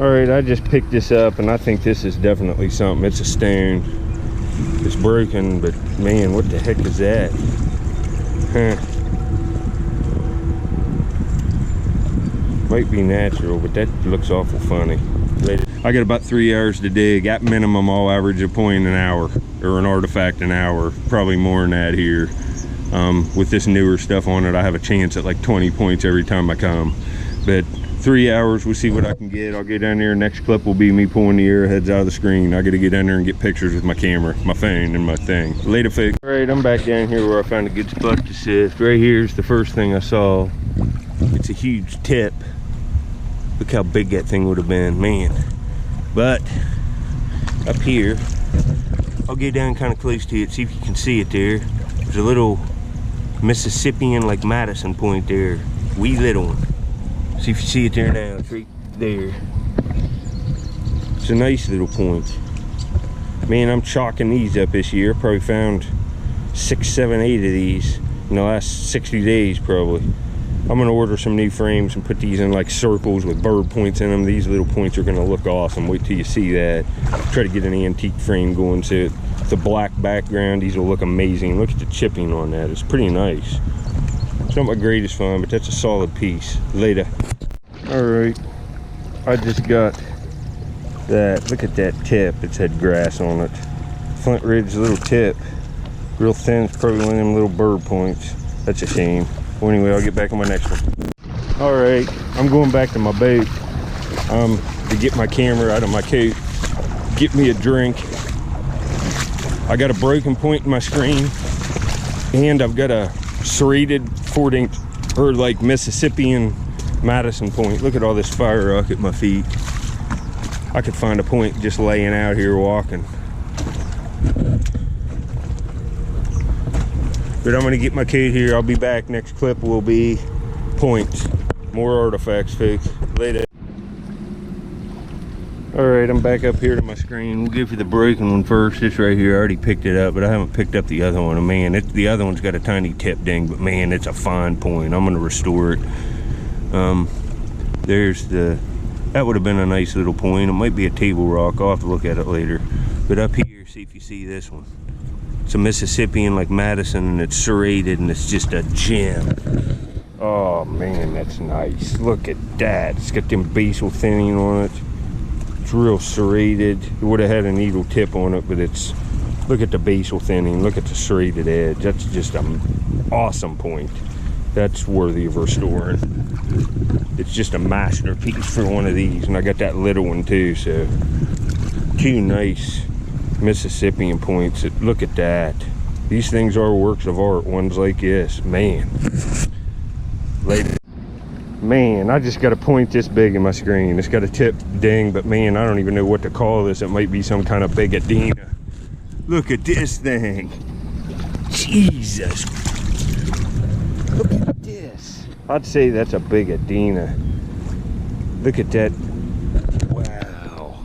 All right, I just picked this up and I think this is definitely something. It's a stone. It's broken, but man, what the heck is that? Huh. Might be natural, but that looks awful funny. I got about 3 hours to dig. At minimum, I'll average a point an hour, or an artifact an hour. Probably more than that here. With this newer stuff on it, I have a chance at like 20 points every time I come. But 3 hours, we'll see what I can get. I'll get down there. Next clip will be me pulling the arrowheads out of the screen. I got to get down there and get pictures with my camera, my phone, and my thing. Later, folks. All right, I'm back down here where I found a good spot to sift. Right here's the first thing I saw. It's a huge tip. Look how big that thing would have been, man. But up here, I'll get down kind of close to it, see if you can see it there. There's a little Mississippian, like Madison point there. Wee little one. See if you see it there now. It's right there. It's a nice little point. Man, I'm chalking these up this year. Probably found 6, 7, 8 of these in the last 60 days probably. I'm gonna order some new frames and put these in like circles with bird points in them. These little points are gonna look awesome. Wait till you see that. Try to get an antique frame going so the black background, these will look amazing. Look at the chipping on that. It's pretty nice. It's not my greatest fun, but that's a solid piece. Later. All right, I just got that. Look at that tip. It's had grass on it. Flint Ridge little tip. Real thin. It's probably one of them little bird points. That's a shame. Well, anyway, I'll get back on my next one. All right, I'm going back to my boat to get my camera out of my coat, get me a drink. I got a broken point in my screen, and I've got a serrated 4-inch, or like Mississippian Madison point. Look at all this fire rock at my feet. I could find a point just laying out here walking. But I'm gonna get my coat here. I'll be back. Next clip will be points. More artifacts, folks. Later. All right, I'm back up here to my screen. We'll give you the broken one first. This right here, I already picked it up, but I haven't picked up the other one. And man, the other one's got a tiny tip ding, but man, it's a fine point. I'm gonna restore it. There's that would have been a nice little point. It might be a table rock. I'll have to look at it later. But up here, see if you see this one. It's a Mississippian like Madison, and it's serrated, and it's just a gem. Oh man, that's nice. Look at that. It's got them basal thinning on it. It's real serrated. It would have had a needle tip on it, but it's, look at the basal thinning. Look at the serrated edge. That's just an awesome point. That's worthy of restoring. It's just a masterpiece for one of these, and I got that little one too. So 2 nice Mississippian points. Look at that. These things are works of art. Ones like this, man. Later. Man, I just got a point this big in my screen. It's got a tip ding, but man, I don't even know what to call this. It might be some kind of big Adena. Look at this thing. Jesus. Look at this. I'd say that's a big Adena. Look at that. Wow.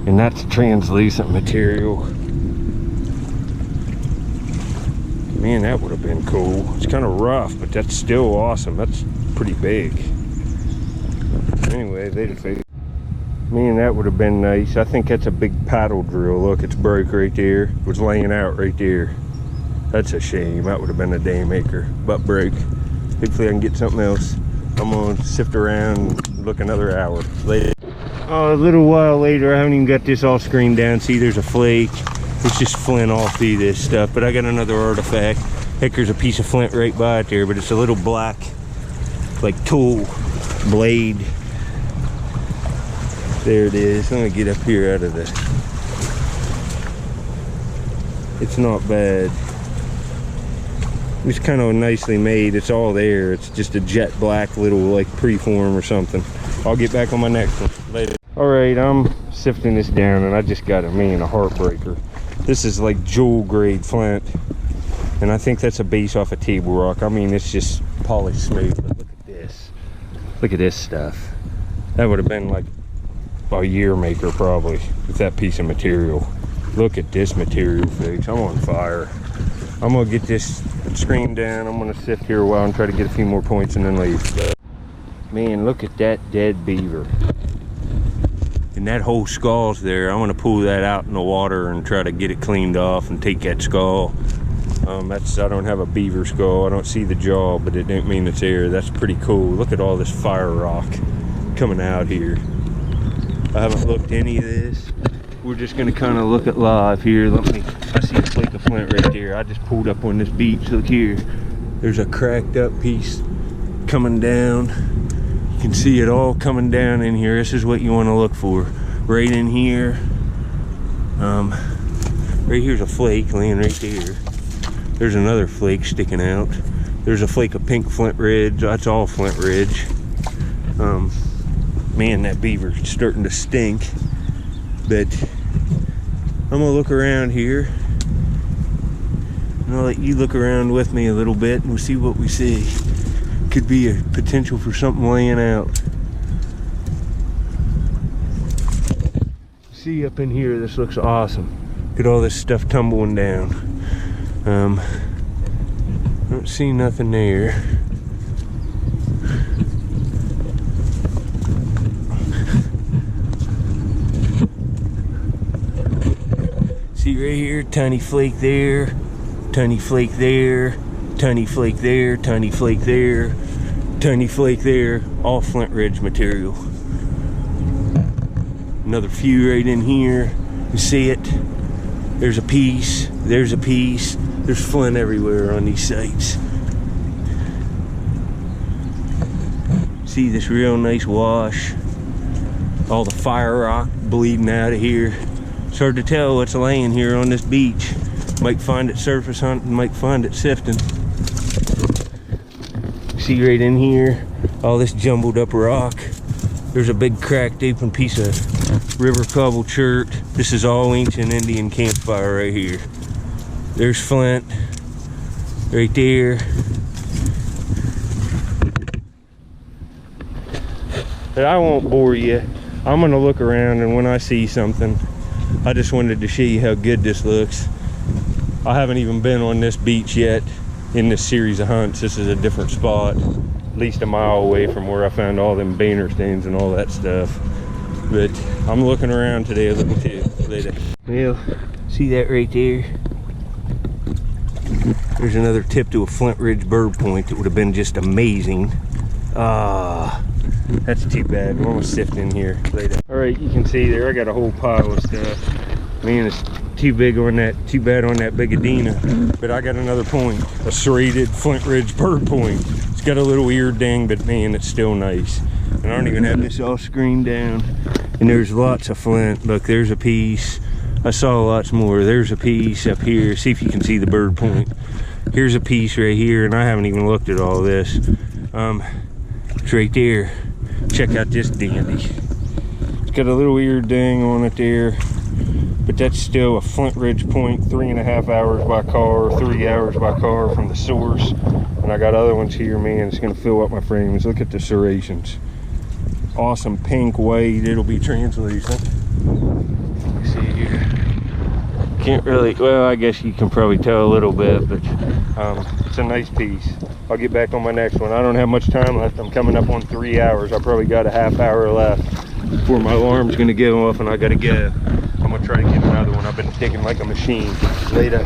And that's translucent material. Man, that would have been cool. It's kind of rough, but that's still awesome. That's pretty big. Anyway, they defeated. Man, that would have been nice. I think that's a big paddle drill. Look, it's broke right there. It was laying out right there. That's a shame. That would have been a day maker, but broke. Hopefully I can get something else. I'm gonna sift around and look another hour later. Oh, a little while later, I haven't even got this all screened down. See, there's a flake. It's just flint all through this stuff, but I got another artifact. Heck, there's a piece of flint right by it there, but it's a little black, like tool blade. There it is. I'm gonna get up here out of this. It's not bad. It's kind of nicely made. It's all there. It's just a jet black little like preform or something. I'll get back on my next one later. All right, I'm sifting this down, and I just got a heartbreaker. This is like jewel grade flint, and I think that's a base off a table rock. I mean, it's just polished smooth. But look at this. Look at this stuff. That would have been like a year maker probably with that piece of material. Look at this material, folks. I'm on fire. I'm gonna get this screen down. I'm gonna sift here a while and try to get a few more points and then leave. Man, look at that dead beaver. And that whole skull's there. I'm gonna pull that out in the water and try to get it cleaned off and take that skull. I don't have a beaver skull. I don't see the jaw, but it didn't mean it's there. That's pretty cool. Look at all this fire rock coming out here. I haven't looked any of this. We're just gonna kind of look at live here. I see a flake of flint right there. I just pulled up on this beach. Look here. There's a cracked up piece coming down. You can see it all coming down in here. This is what you want to look for. Right in here. Right here's a flake laying right there. There's another flake sticking out. There's a flake of pink flint ridge. That's all flint ridge. Man, that beaver's starting to stink. But I'm gonna look around here. And I'll let you look around with me a little bit and we'll see what we see. Could be a potential for something laying out. See up in here, this looks awesome. Look at all this stuff tumbling down. Don't see nothing there. See right here, tiny flake there, tiny flake there, tiny flake there, tiny flake there, tiny flake there, all flint ridge material. Another few right in here. You see it? There's a piece, there's a piece. There's flint everywhere on these sites. See this real nice wash. All the fire rock bleeding out of here. It's hard to tell what's laying here on this beach. Might find it surface hunting, might find it sifting. See right in here, all this jumbled up rock. There's a big cracked open piece of river cobble chert. This is all ancient Indian campfire right here. There's flint right there. But I won't bore you. I'm gonna look around, and when I see something, I just wanted to show you how good this looks. I haven't even been on this beach yet in this series of hunts. This is a different spot, at least a mile away from where I found all them Boehner stains and all that stuff. But I'm looking around today a little too. Well, see that right there? There's another tip to a Flint Ridge bird point that would have been just amazing. That's too bad. We're almost sifting here later. All right, you can see there I got a whole pile of stuff. Man, it's too bad on that big Adena. But I got another point, a serrated Flint Ridge bird point. It's got a little ear ding, but man, it's still nice. And I don't even have this all screened down. And there's lots of flint. Look, there's a piece. I saw lots more. There's a piece up here. See if you can see the bird point. Here's a piece right here, and I haven't even looked at all this. It's right there. Check out this dandy. It's got a little ear ding on it there, but that's still a Flint Ridge point, 3.5 hours by car, 3 hours by car from the source. And I got other ones here, man. It's gonna fill up my frames. Look at the serrations. Awesome pink white. It'll be translucent. Let's see here. Can't really, well, I guess you can probably tell a little bit, but it's a nice piece. I'll get back on my next one. I don't have much time left. I'm coming up on 3 hours. I probably got a half hour left before my alarm's gonna go off and I gotta go. I'm gonna try to get another one. I've been digging like a machine. Later.